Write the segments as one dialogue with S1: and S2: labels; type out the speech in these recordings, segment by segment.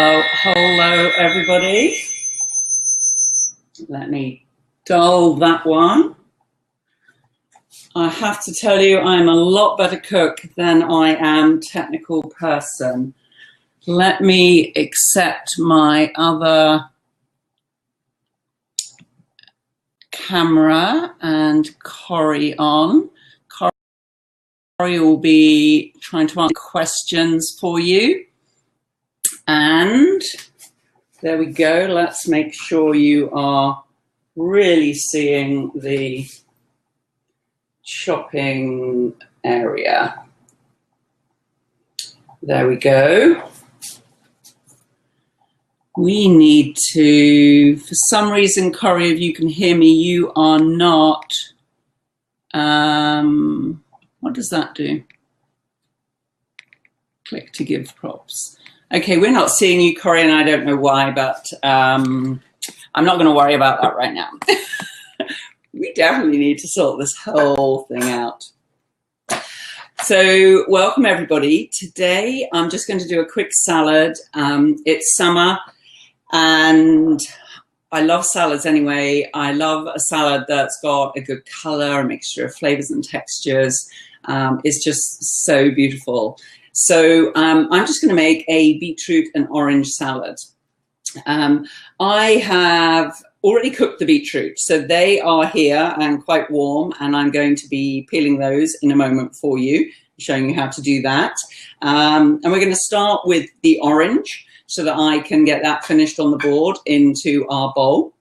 S1: Hello everybody. Let me dull that one. I have to tell you, I'm a lot better cook than I am technical person. Let me accept my other camera and Corrie on. Corrie will be trying to answer questions for you. And there we go. Let's make sure you are really seeing the shopping area. There we go. We need to, for some reason, Corrie, if you can hear me, you are not, what does that do? Click to give props. Okay, we're not seeing you, Corrie, and I don't know why, but I'm not going to worry about that right now. We definitely need to sort this whole thing out. So welcome, everybody. Today, I'm just going to do a quick salad. It's summer, and I love salads anyway. I love a salad that's got a good color, a mixture of flavors and textures. It's just so beautiful. So I'm just going to make a beetroot and orange salad. I have already cooked the beetroot, so they are here and quite warm, and I'm going to be peeling those in a moment for you, showing you how to do that. And we're going to start with the orange so that I can get that finished on the board into our bowl.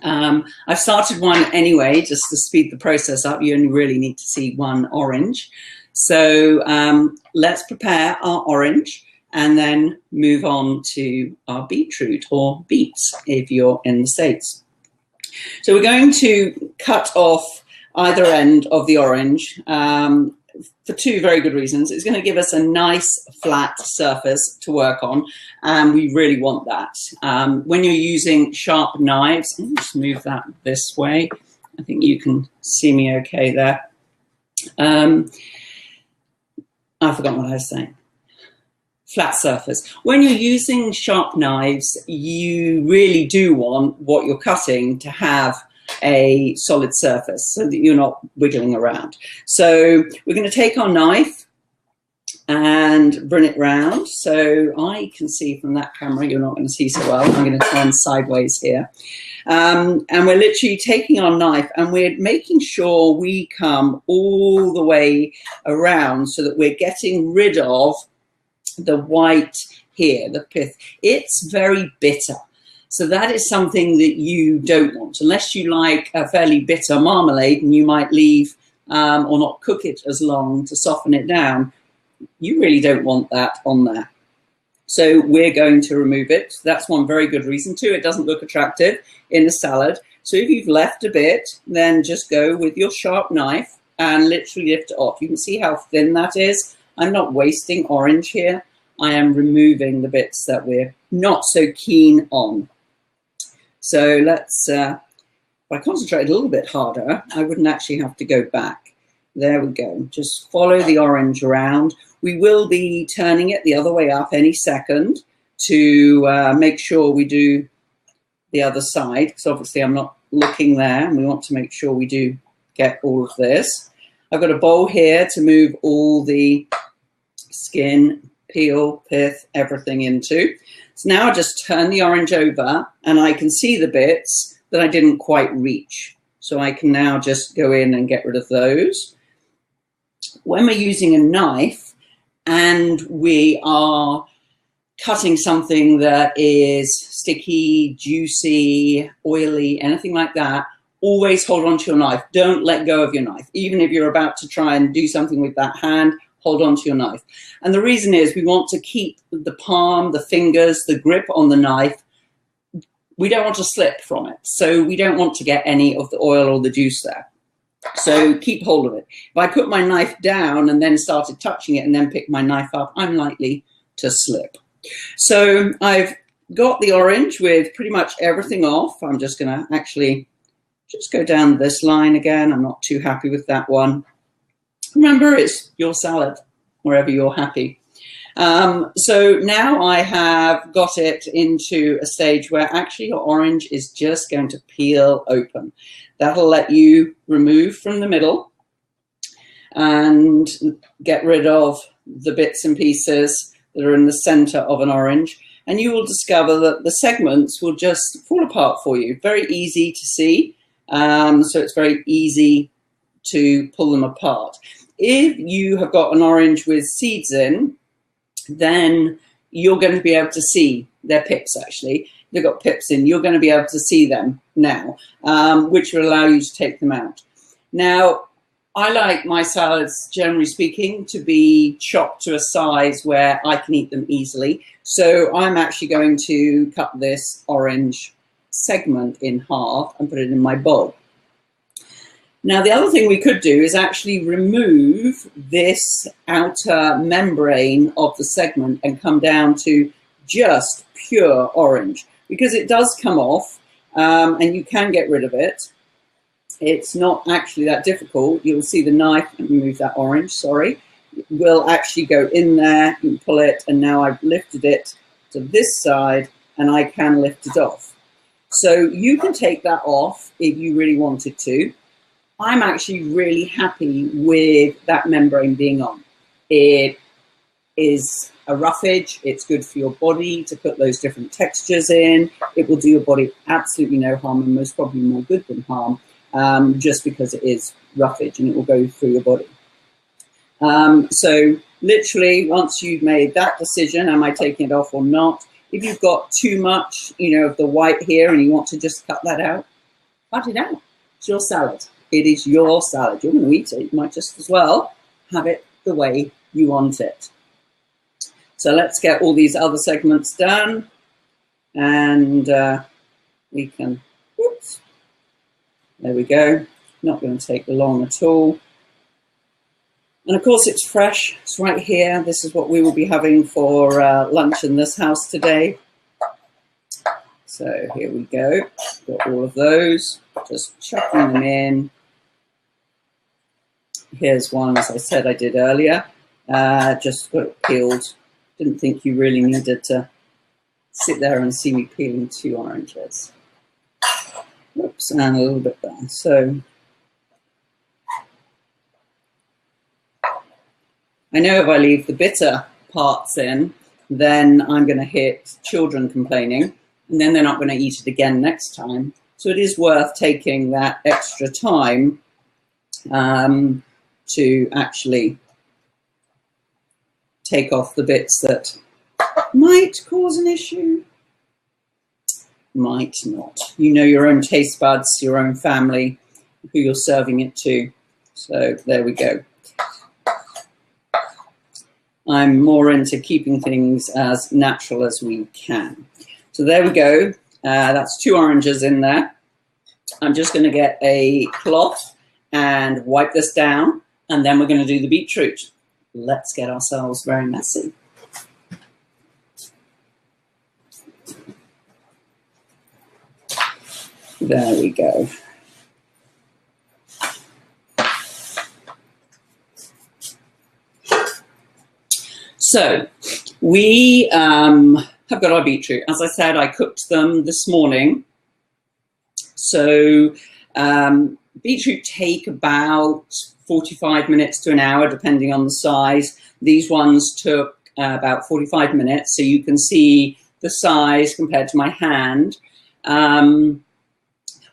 S1: I've started one anyway, just to speed the process up. You only really need to see one orange. So let's prepare our orange and then move on to our beetroot, or beets if you're in the States. So we're going to cut off either end of the orange for two very good reasons. It's going to give us a nice flat surface to work on, and we really want that. When you're using sharp knives, let me just move that this way. I think you can see me okay there. I forgot what I was saying. Flat surface. When you're using sharp knives, you really do want what you're cutting to have a solid surface so that you're not wiggling around. So we're going to take our knife and bring it round. So I can see from that camera, you're not going to see so well. I'm going to turn sideways here. And we're literally taking our knife and we're making sure we come all the way around so that we're getting rid of the white here, the pith. It's very bitter. So that is something that you don't want, unless you like a fairly bitter marmalade and you might leave or not cook it as long to soften it down. You really don't want that on there. So we're going to remove it. That's one very good reason too. It doesn't look attractive in the salad. So if you've left a bit, then just go with your sharp knife and literally lift it off. You can see how thin that is. I'm not wasting orange here. I am removing the bits that we're not so keen on. So let's, if I concentrate a little bit harder, I wouldn't actually have to go back. There we go. Just follow the orange around. We will be turning it the other way up any second to make sure we do the other side, because obviously I'm not looking there, and we want to make sure we do get all of this. I've got a bowl here to move all the skin, peel, pith, everything into. So now I just turn the orange over and I can see the bits that I didn't quite reach. So I can now just go in and get rid of those. When we're using a knife and we are cutting something that is sticky, juicy, oily, anything like that, always hold on to your knife. Don't let go of your knife. Even if you're about to try and do something with that hand, hold on to your knife. And the reason is we want to keep the palm, the fingers, the grip on the knife. We don't want to slip from it. So we don't want to get any of the oil or the juice there. So keep hold of it. If I put my knife down and then started touching it and then pick my knife up, I'm likely to slip. So I've got the orange with pretty much everything off. I'm just going to actually just go down this line again. I'm not too happy with that one. Remember, it's your salad, wherever you're happy. So now I have got it into a stage where actually your orange is just going to peel open. That'll let you remove from the middle and get rid of the bits and pieces that are in the center of an orange. And you will discover that the segments will just fall apart for you. Very easy to see. So it's very easy to pull them apart. If you have got an orange with seeds in, then you're going to be able to see, they're pips actually, they've got pips in, you're going to be able to see them now, which will allow you to take them out. Now, I like my salads, generally speaking, to be chopped to a size where I can eat them easily. So I'm actually going to cut this orange segment in half and put it in my bowl. Now, the other thing we could do is actually remove this outer membrane of the segment and come down to just pure orange, because it does come off and you can get rid of it. It's not actually that difficult. You'll see the knife, let me move that orange, sorry, will actually go in there, you can pull it, and now I've lifted it to this side and I can lift it off. So you can take that off if you really wanted to. I'm actually really happy with that membrane being on. It is a roughage, it's good for your body to put those different textures in. It will do your body absolutely no harm, and most probably more good than harm. Just because it is roughage and it will go through your body. So literally, once you've made that decision, am I taking it off or not? If you've got too much, of the white here and you want to just cut that out, cut it out. It's your salad. It is your salad. You're going to eat it. You might just as well have it the way you want it. So let's get all these other segments done, and we can, whoops. There we go. Not going to take long at all. And of course it's fresh. It's right here. This is what we will be having for lunch in this house today. So here we go. Got all of those. Just chucking them in. Here's one, as I said I did earlier. Just got it peeled. Didn't think you really needed to sit there and see me peeling 2 oranges. Oops, and a little bit there. So I know if I leave the bitter parts in, then I'm going to hit children complaining, and then they're not going to eat it again next time. So it is worth taking that extra time to actually take off the bits that might cause an issue. Might not. You know your own taste buds, your own family, who you're serving it to. So there we go. I'm more into keeping things as natural as we can. So there we go. That's 2 oranges in there. I'm just going to get a cloth and wipe this down, and then we're going to do the beetroot. Let's get ourselves very messy. There we go. So we have got our beetroot. As I said, I cooked them this morning. So beetroot take about 45 minutes to an hour, depending on the size. These ones took about 45 minutes. So you can see the size compared to my hand.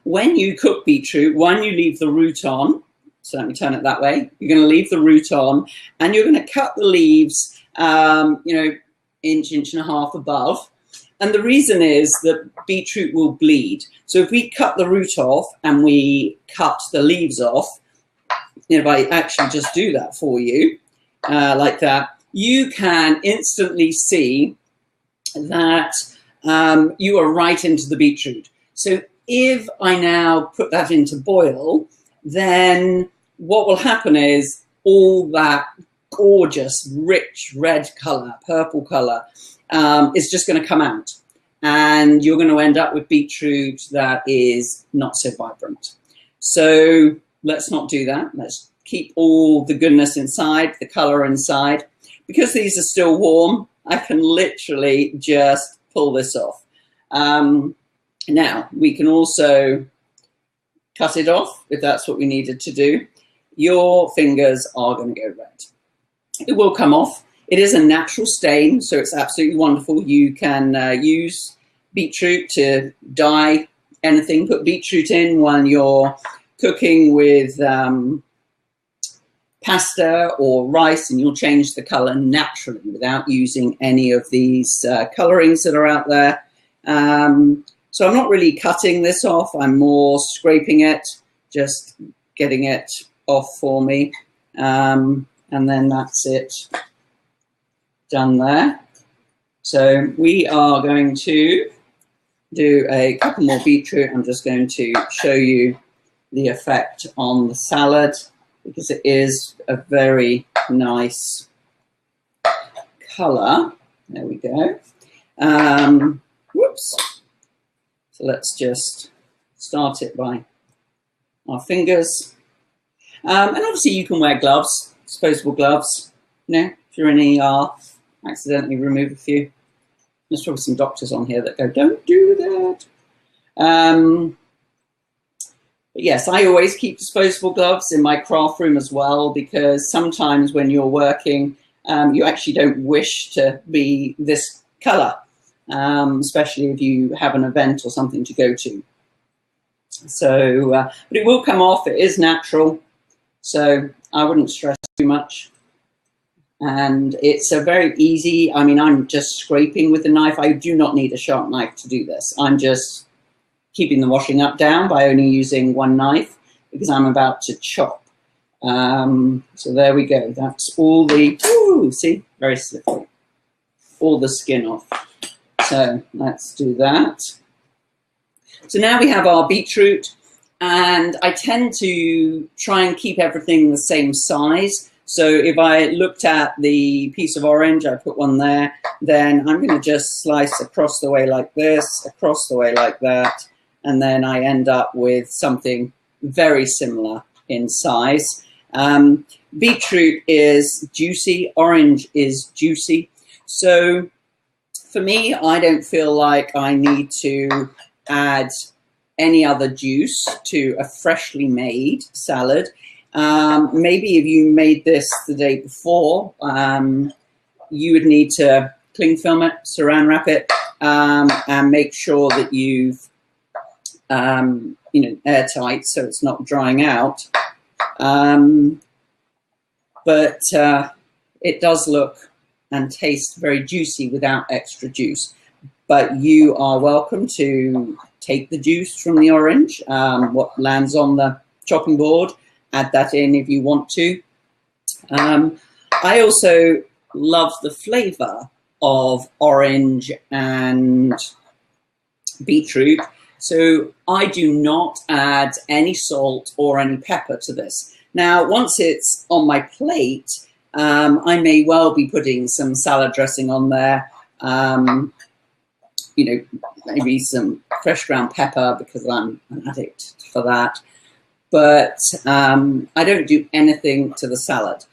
S1: When you cook beetroot, one, you leave the root on. So let me turn it that way. You're going to leave the root on, and you're going to cut the leaves, inch and a half above. And the reason is that beetroot will bleed. So if we cut the root off and we cut the leaves off, if I actually just do that for you, like that, you can instantly see that you are right into the beetroot. So if I now put that into boil, then what will happen is all that gorgeous, rich red color, purple color, is just going to come out. And you're going to end up with beetroot that is not so vibrant. So let's not do that. Let's keep all the goodness inside, the color inside. because these are still warm, I can literally just pull this off. Now, we can also cut it off if that's what we needed to do. Your fingers are going to go red. It will come off. It is a natural stain, so it's absolutely wonderful. You can use beetroot to dye anything. Put beetroot in when you're cooking with pasta or rice, and you'll change the color naturally without using any of these colorings that are out there. So I'm not really cutting this off. I'm more scraping it, just getting it off for me. And then that's it done there. So we are going to do a couple more beetroot. I'm just going to show you the effect on the salad, because it is a very nice color. There we go. Whoops. So let's just start it by our fingers. And obviously you can wear gloves, disposable gloves, you know, if you're in ER, accidentally remove a few. There's probably some doctors on here that go, don't do that. But yes, I always keep disposable gloves in my craft room as well, because sometimes when you're working, you actually don't wish to be this color, especially if you have an event or something to go to. So, but it will come off. It is natural, so I wouldn't stress too much. And it's a very easy, I mean, I'm just scraping with the knife. I do not need a sharp knife to do this. I'm just keeping the washing up down by only using one knife, because I'm about to chop. So there we go. That's all the, ooh, see, very slippery. All the skin off. So let's do that. So now we have our beetroot, and I tend to try and keep everything the same size. So if I looked at the piece of orange, I put one there, then I'm going to just slice across the way like this, across the way like that, and then I end up with something very similar in size. Beetroot is juicy, orange is juicy. So for me, I don't feel like I need to add any other juice to a freshly made salad. Maybe if you made this the day before, you would need to cling film it, saran wrap it, and make sure that you've, you know, airtight so it's not drying out. But it does look and taste very juicy without extra juice. But you are welcome to take the juice from the orange, what lands on the chopping board, add that in if you want to. I also love the flavor of orange and beetroot, so I do not add any salt or any pepper to this. Now, once it's on my plate, I may well be putting some salad dressing on there, you know, maybe some fresh ground pepper, because I'm an addict for that. But I don't do anything to the salad.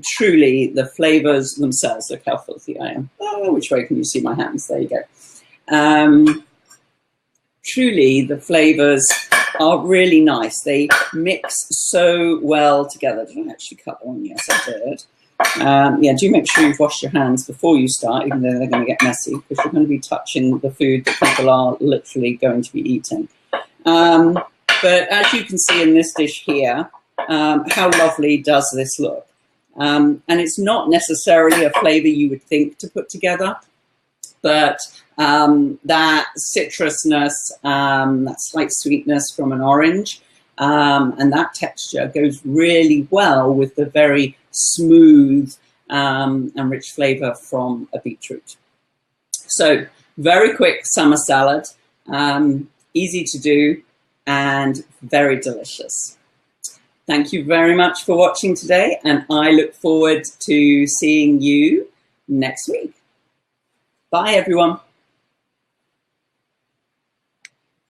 S1: Truly, the flavors themselves, look how filthy I am. Oh, which way can you see my hands? There you go. Truly, the flavors are really nice. They mix so well together. Did I actually cut one? Yes, I did. Yeah, do make sure you've washed your hands before you start, even though they're going to get messy, because you're going to be touching the food that people are literally going to be eating. But as you can see in this dish here, how lovely does this look? And it's not necessarily a flavor you would think to put together, but that citrusness, that slight sweetness from an orange, and that texture goes really well with the very smooth and rich flavor from a beetroot. So very quick summer salad, easy to do, and very delicious. Thank you very much for watching today, and I look forward to seeing you next week. Bye, everyone.